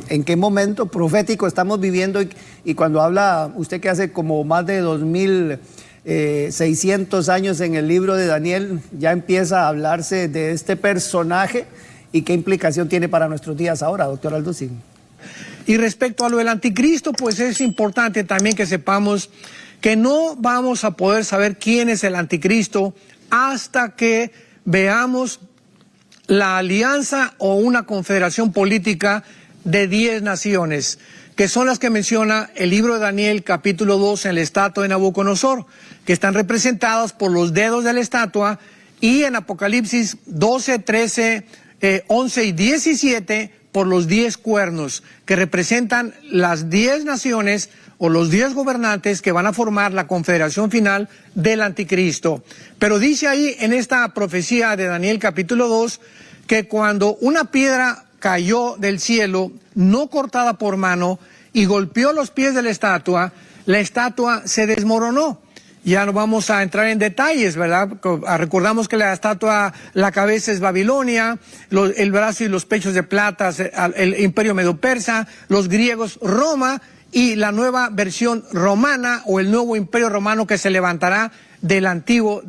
¿En qué momento profético estamos viviendo? Y cuando habla usted que hace como más de 2600 años en el libro de Daniel, ya empieza a hablarse de este personaje y qué implicación tiene para nuestros días ahora, doctor Alducin. Y respecto a lo del anticristo, pues es importante también que sepamos que no vamos a poder saber quién es el anticristo hasta que veamos la alianza o una confederación política de 10 naciones, que son las que menciona el libro de Daniel, capítulo 2, en la estatua de Nabucodonosor, que están representadas por los dedos de la estatua, y en Apocalipsis 12, 13, 11 y 17, por los 10 cuernos, que representan las 10 naciones o los 10 gobernantes que van a formar la confederación final del anticristo. Pero dice ahí en esta profecía de Daniel capítulo 2, que cuando una piedra cayó del cielo, no cortada por mano, y golpeó los pies de la estatua se desmoronó. Ya no vamos a entrar en detalles, ¿verdad? Recordamos que la estatua, la cabeza es Babilonia, el brazo y los pechos de plata, el imperio medo-persa, los griegos Roma, y la nueva versión romana o el nuevo imperio romano que se levantará del Antiguo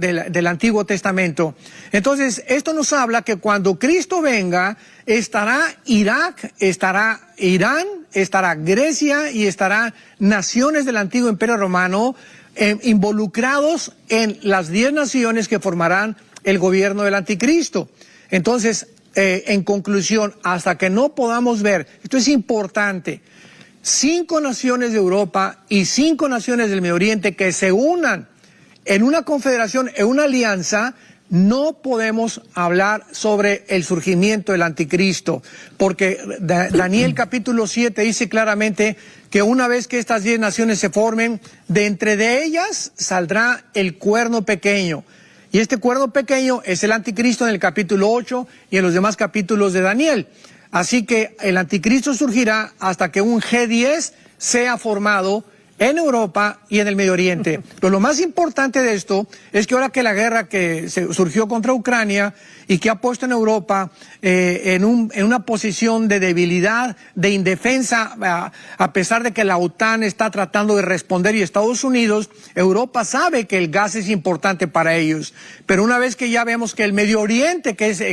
Testamento. Entonces, esto nos habla que cuando Cristo venga, estará Irak, estará Irán, estará Grecia y estará naciones del Antiguo Imperio Romano involucrados en las 10 naciones que formarán el gobierno del anticristo. Entonces, en conclusión, hasta que no podamos ver, esto es importante, 5 naciones de Europa y 5 naciones del Medio Oriente que se unan en una confederación, en una alianza, no podemos hablar sobre el surgimiento del anticristo, porque Daniel capítulo 7 dice claramente que una vez que estas 10 naciones se formen, de entre de ellas saldrá el cuerno pequeño. Y este cuerno pequeño es el anticristo en el capítulo 8 y en los demás capítulos de Daniel. Así que el anticristo surgirá hasta que un G10 sea formado en Europa y en el Medio Oriente. Pero lo más importante de esto es que ahora que la guerra que surgió contra Ucrania y que ha puesto en Europa en una posición de debilidad, de indefensa, a pesar de que la OTAN está tratando de responder y Estados Unidos, Europa sabe que el gas es importante para ellos. Pero una vez que ya vemos que el Medio Oriente, que es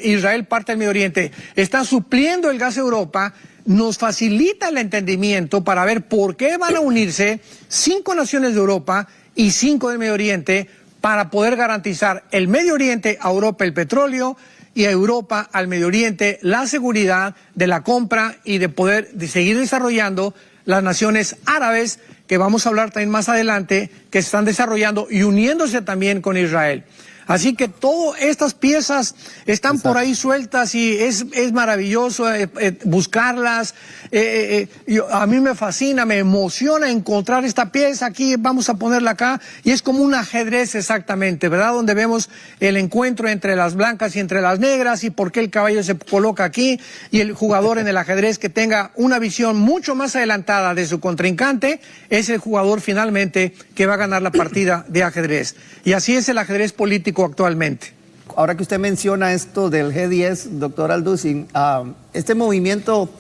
Israel parte del Medio Oriente, está supliendo el gas a Europa, nos facilita el entendimiento para ver por qué van a unirse 5 naciones de Europa y 5 del Medio Oriente para poder garantizar el Medio Oriente a Europa el petróleo y a Europa al Medio Oriente la seguridad de la compra y de poder seguir desarrollando las naciones árabes, que vamos a hablar también más adelante, que se están desarrollando y uniéndose también con Israel. Así que todas estas piezas están por ahí sueltas y es maravilloso buscarlas. A mí me fascina, me emociona encontrar esta pieza aquí, vamos a ponerla acá, y es como un ajedrez exactamente, ¿verdad? Donde vemos el encuentro entre las blancas y entre las negras y por qué el caballo se coloca aquí, y el jugador en el ajedrez que tenga una visión mucho más adelantada de su contrincante es el jugador finalmente que va a ganar la partida de ajedrez. Y así es el ajedrez político actualmente. Ahora que usted menciona esto del G10, doctor Alducin, este movimiento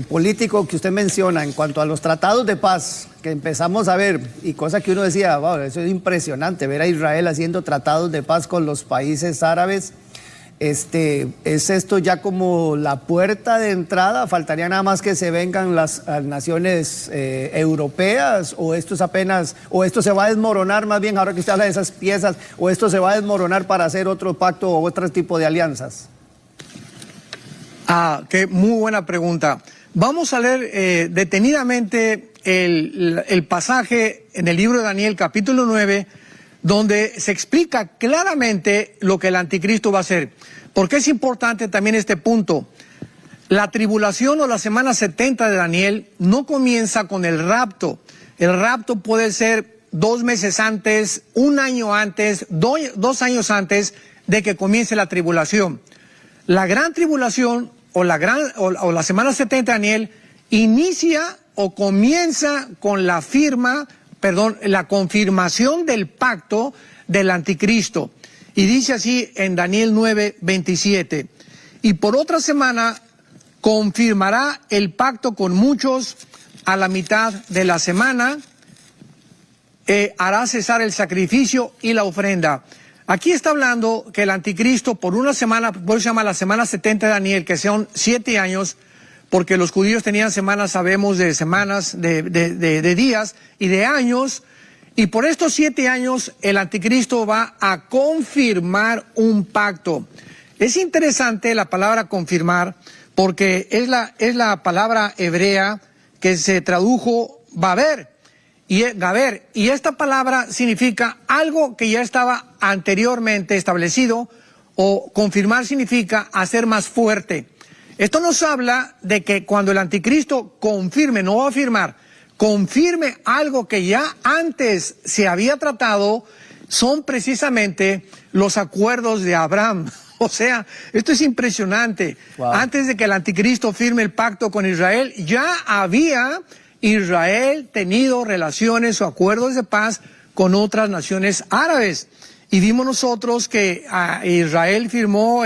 político que usted menciona en cuanto a los tratados de paz que empezamos a ver, y cosa que uno decía, wow, eso es impresionante, ver a Israel haciendo tratados de paz con los países árabes, ¿es esto ya como la puerta de entrada? ¿Faltaría nada más que se vengan las naciones europeas? ¿O esto es apenas, o esto se va a desmoronar más bien ahora que usted habla de esas piezas, o esto se va a desmoronar para hacer otro pacto o otro tipo de alianzas? Qué muy buena pregunta. Vamos a leer detenidamente el pasaje en el libro de Daniel capítulo 9, donde se explica claramente lo que el anticristo va a hacer. Porque es importante también este punto. La tribulación o la semana 70 de Daniel no comienza con el rapto. El rapto puede ser 2 meses antes, 1 año antes, 2 años antes de que comience la tribulación. La gran tribulación o la semana 70 de Daniel inicia o comienza con la confirmación del pacto del anticristo. Y dice así en Daniel 9:27. Y por otra semana confirmará el pacto con muchos a la mitad de la semana, hará cesar el sacrificio y la ofrenda. Aquí está hablando que el anticristo por una semana, por eso se llama la semana 70 de Daniel, que son 7 años, porque los judíos tenían semanas, sabemos, de semanas, de días y de años, y por estos 7 años el anticristo va a confirmar un pacto. Es interesante la palabra confirmar, porque es la palabra hebrea que se tradujo Gaber, y esta palabra significa algo que ya estaba anteriormente establecido, o confirmar significa hacer más fuerte. Esto nos habla de que cuando el anticristo confirme, no va a afirmar, confirme algo que ya antes se había tratado, son precisamente los acuerdos de Abraham. O sea, esto es impresionante. Wow. Antes de que el anticristo firme el pacto con Israel, ya había Israel tenido relaciones o acuerdos de paz con otras naciones árabes. Y vimos nosotros que Israel firmó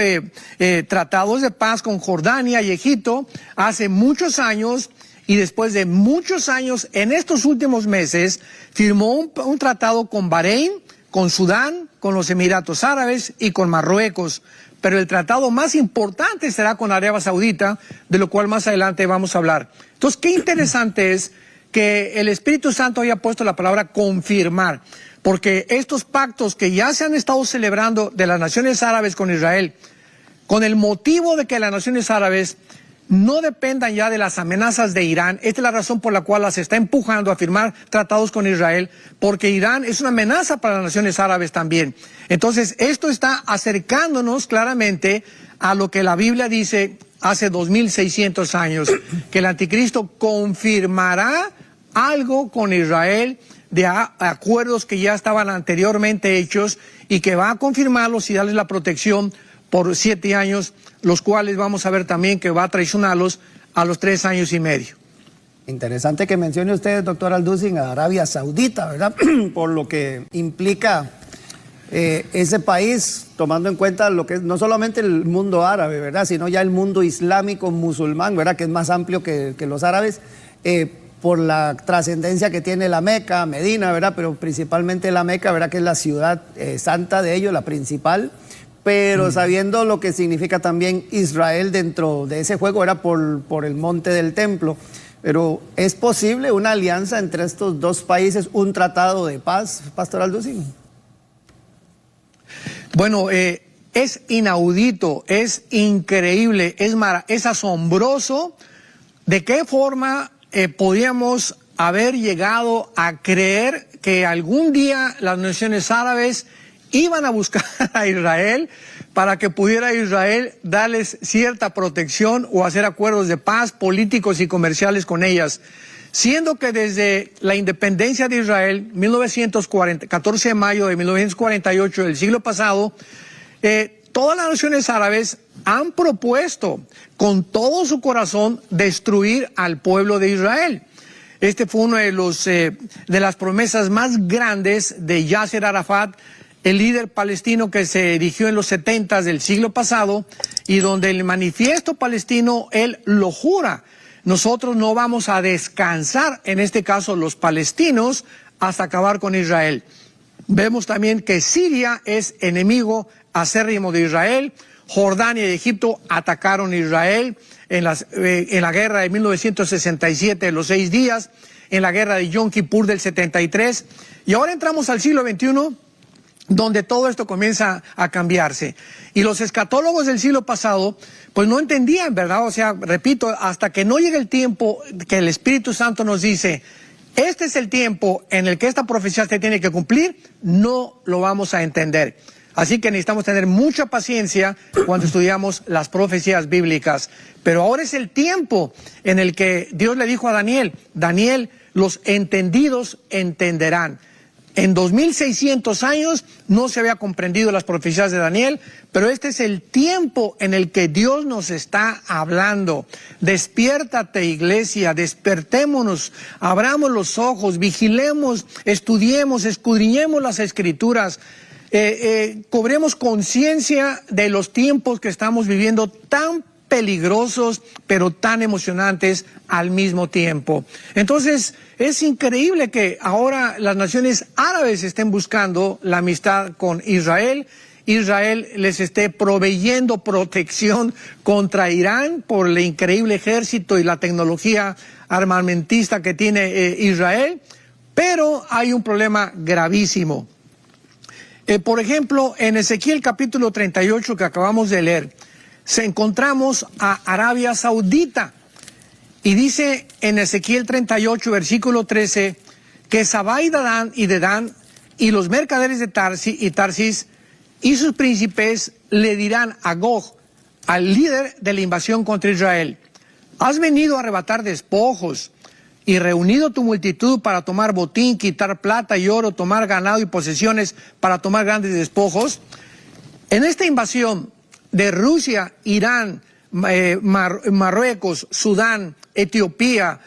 tratados de paz con Jordania y Egipto hace muchos años, y después de muchos años, en estos últimos meses, firmó un tratado con Bahrein, con Sudán, con los Emiratos Árabes y con Marruecos. Pero el tratado más importante será con Arabia Saudita, de lo cual más adelante vamos a hablar. Entonces, qué interesante es que el Espíritu Santo haya puesto la palabra confirmar, porque estos pactos que ya se han estado celebrando de las naciones árabes con Israel, con el motivo de que las naciones árabes no dependan ya de las amenazas de Irán. Esta es la razón por la cual las está empujando a firmar tratados con Israel, porque Irán es una amenaza para las naciones árabes también. Entonces, esto está acercándonos claramente a lo que la Biblia dice hace 2600 años, que el anticristo confirmará algo con Israel de acuerdos que ya estaban anteriormente hechos, y que va a confirmarlos y darles la protección por 7 años, los cuales vamos a ver también que va a traicionarlos a los 3 años y medio. Interesante que mencione usted, doctor Alducin, a Arabia Saudita, ¿verdad? Por lo que implica ese país, tomando en cuenta lo que es no solamente el mundo árabe, ¿verdad? Sino ya el mundo islámico musulmán, ¿verdad? Que es más amplio que los árabes, por la trascendencia que tiene la Meca, Medina, ¿verdad? Pero principalmente la Meca, ¿verdad? Que es la ciudad santa de ellos, la principal. Pero sabiendo lo que significa también Israel dentro de ese juego, era por el monte del templo. Pero ¿es posible una alianza entre estos dos países, un tratado de paz, Pastor Alducin? Bueno, es inaudito, es increíble, es asombroso de qué forma podríamos haber llegado a creer que algún día las naciones árabes iban a buscar a Israel para que pudiera Israel darles cierta protección o hacer acuerdos de paz políticos y comerciales con ellas. Siendo que desde la independencia de Israel, 14 de mayo de 1948 del siglo pasado, todas las naciones árabes han propuesto con todo su corazón destruir al pueblo de Israel. Este fue uno de las promesas más grandes de Yasser Arafat, el líder palestino que se erigió en los 70s del siglo pasado, y donde el manifiesto palestino, él lo jura: nosotros no vamos a descansar, en este caso los palestinos, hasta acabar con Israel. Vemos también que Siria es enemigo acérrimo de Israel. Jordania y Egipto atacaron a Israel en la guerra de 1967, de los 6 días, en la guerra de Yom Kippur del 73, y ahora entramos al siglo XXI, donde todo esto comienza a cambiarse. Y los escatólogos del siglo pasado, pues no entendían, ¿verdad? O sea, repito, hasta que no llegue el tiempo que el Espíritu Santo nos dice, este es el tiempo en el que esta profecía se tiene que cumplir, no lo vamos a entender. Así que necesitamos tener mucha paciencia cuando estudiamos las profecías bíblicas. Pero ahora es el tiempo en el que Dios le dijo a Daniel: Daniel, los entendidos entenderán. En 2600 años no se había comprendido las profecías de Daniel, pero este es el tiempo en el que Dios nos está hablando. Despiértate, iglesia, despertémonos, abramos los ojos, vigilemos, estudiemos, escudriñemos las Escrituras, cobremos conciencia de los tiempos que estamos viviendo tan peligrosos, pero tan emocionantes al mismo tiempo. Entonces, es increíble que ahora las naciones árabes estén buscando la amistad con Israel. Israel les esté proveyendo protección contra Irán por el increíble ejército y la tecnología armamentista que tiene Israel, pero hay un problema gravísimo. Por ejemplo, en Ezequiel capítulo 38 que acabamos de leer, encontramos a Arabia Saudita y dice en Ezequiel 38 versículo 13 que Sabá y Dedán y los mercaderes de Tarsis y sus príncipes le dirán a Gog, al líder de la invasión contra Israel: has venido a arrebatar despojos y reunido tu multitud para tomar botín, quitar plata y oro, tomar ganado y posesiones para tomar grandes despojos. En esta invasión de Rusia, Irán, Marruecos, Sudán, Etiopía,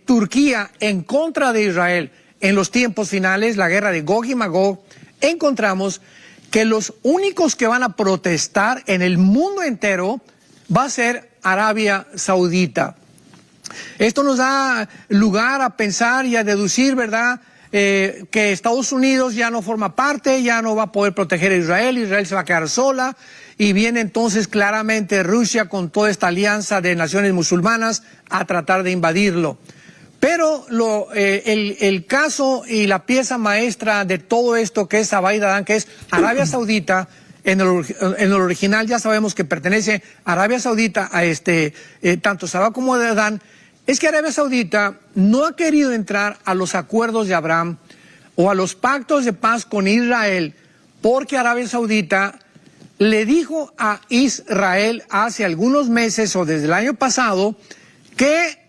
Turquía en contra de Israel en los tiempos finales, la guerra de Gog y Magog, encontramos que los únicos que van a protestar en el mundo entero va a ser Arabia Saudita. Esto nos da lugar a pensar y a deducir, ¿verdad?, que Estados Unidos ya no forma parte, ya no va a poder proteger a Israel, Israel se va a quedar sola, y viene entonces claramente Rusia con toda esta alianza de naciones musulmanas a tratar de invadirlo. Pero el caso y la pieza maestra de todo esto que es Sabá y Dedán, que es Arabia Saudita, en el original ya sabemos que pertenece a Arabia Saudita, a tanto Sabá como Dedán, es que Arabia Saudita no ha querido entrar a los acuerdos de Abraham o a los pactos de paz con Israel, porque Arabia Saudita le dijo a Israel hace algunos meses o desde el año pasado que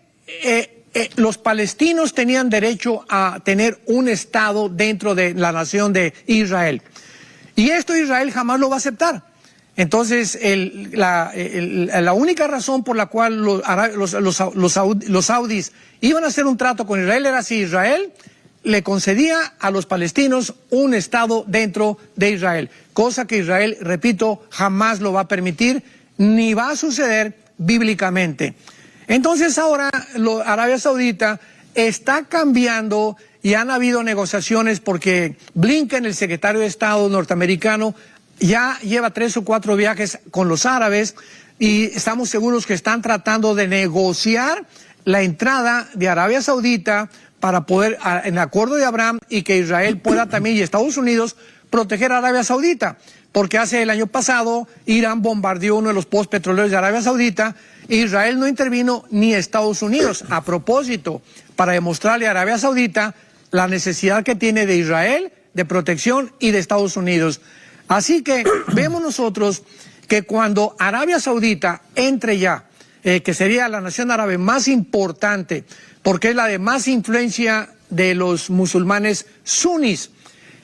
los palestinos tenían derecho a tener un estado dentro de la nación de Israel. Y esto Israel jamás lo va a aceptar. Entonces, la única razón por la cual los saudis iban a hacer un trato con Israel era si Israel le concedía a los palestinos un estado dentro de Israel, cosa que Israel, repito, jamás lo va a permitir, ni va a suceder bíblicamente. Entonces ahora Arabia Saudita está cambiando y han habido negociaciones porque Blinken, el secretario de Estado norteamericano, ya lleva 3 o 4 viajes con los árabes y estamos seguros que están tratando de negociar la entrada de Arabia Saudita para poder, en el acuerdo de Abraham, y que Israel pueda también, y Estados Unidos, proteger a Arabia Saudita. Porque hace el año pasado Irán bombardeó uno de los pozos petroleros de Arabia Saudita, e Israel no intervino ni Estados Unidos, a propósito, para demostrarle a Arabia Saudita la necesidad que tiene de Israel, de protección, y de Estados Unidos. Así que vemos nosotros que cuando Arabia Saudita entre ya, que sería la nación árabe más importante, porque es la de más influencia de los musulmanes sunis,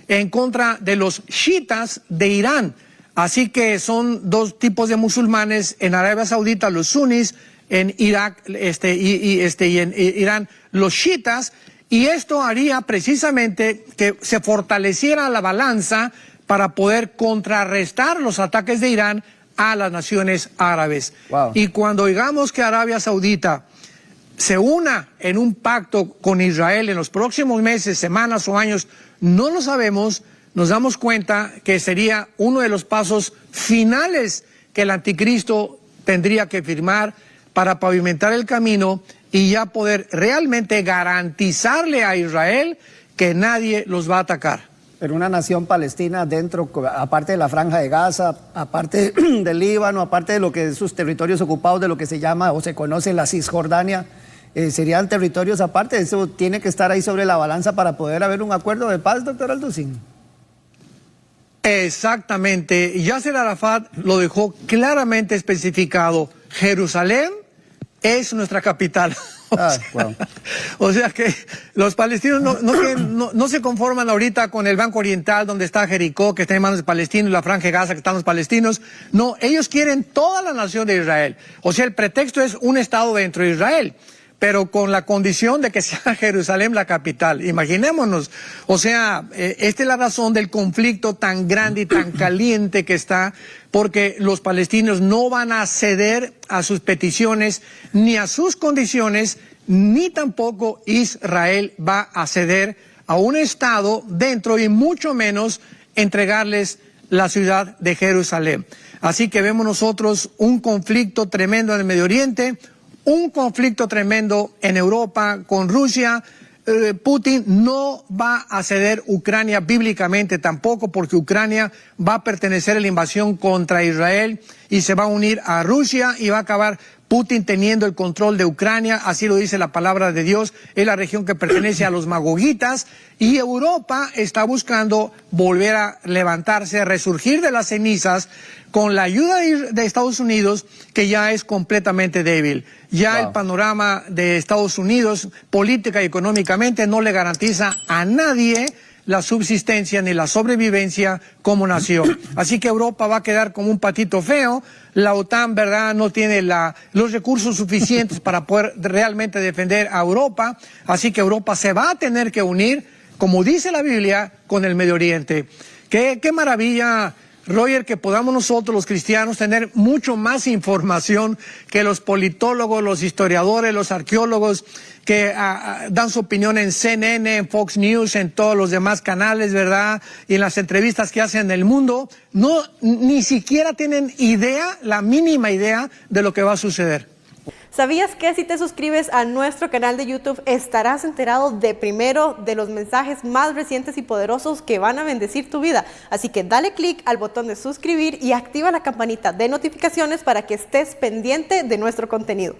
en contra de los chiitas de Irán. Así que son dos tipos de musulmanes en Arabia Saudita, los sunis, en Irak y en Irán, los chiitas, y esto haría precisamente que se fortaleciera la balanza para poder contrarrestar los ataques de Irán a las naciones árabes. Wow. Y cuando digamos que Arabia Saudita se una en un pacto con Israel en los próximos meses, semanas o años, no lo sabemos, nos damos cuenta que sería uno de los pasos finales que el anticristo tendría que firmar para pavimentar el camino y ya poder realmente garantizarle a Israel que nadie los va a atacar. Pero una nación palestina dentro, aparte de la Franja de Gaza, aparte del Líbano, aparte de lo que es sus territorios ocupados, de lo que se llama o se conoce la Cisjordania, serían territorios aparte. Eso tiene que estar ahí sobre la balanza para poder haber un acuerdo de paz, doctor Alducin. Exactamente. Yasser Arafat lo dejó claramente especificado. Jerusalén es nuestra capital. Wow. O sea que los palestinos no se conforman ahorita con el Banco Oriental, donde está Jericó, que está en manos de palestinos, y la Franja de Gaza, que están los palestinos. No, ellos quieren toda la nación de Israel. O sea, el pretexto es un estado dentro de Israel. pero con la condición de que sea Jerusalén la capital. Imaginémonos. O sea, esta es la razón del conflicto tan grande y tan caliente que está, porque los palestinos no van a ceder a sus peticiones ni a sus condiciones, ni tampoco Israel va a ceder a un Estado dentro y mucho menos entregarles la ciudad de Jerusalén. Así que vemos nosotros un conflicto tremendo en el Medio Oriente, un conflicto tremendo en Europa con Rusia. Putin no va a ceder Ucrania bíblicamente tampoco, porque Ucrania va a pertenecer a la invasión contra Israel y se va a unir a Rusia y va a acabar Putin teniendo el control de Ucrania, así lo dice la palabra de Dios, es la región que pertenece a los magogitas, y Europa está buscando volver a levantarse, a resurgir de las cenizas con la ayuda de Estados Unidos, que ya es completamente débil. Ya el panorama de Estados Unidos, política y económicamente, no le garantiza a nadie la subsistencia ni la sobrevivencia como nación. Así que Europa va a quedar como un patito feo. La OTAN, ¿verdad?, no tiene los recursos suficientes para poder realmente defender a Europa. Así que Europa se va a tener que unir, como dice la Biblia, con el Medio Oriente. Qué maravilla, Roger, que podamos nosotros los cristianos tener mucho más información que los politólogos, los historiadores, los arqueólogos que dan su opinión en CNN, en Fox News, en todos los demás canales, ¿verdad? Y en las entrevistas que hacen en el mundo. No, ni siquiera tienen idea, la mínima idea de lo que va a suceder. ¿Sabías que si te suscribes a nuestro canal de YouTube estarás enterado de primero de los mensajes más recientes y poderosos que van a bendecir tu vida? Así que dale click al botón de suscribir y activa la campanita de notificaciones para que estés pendiente de nuestro contenido.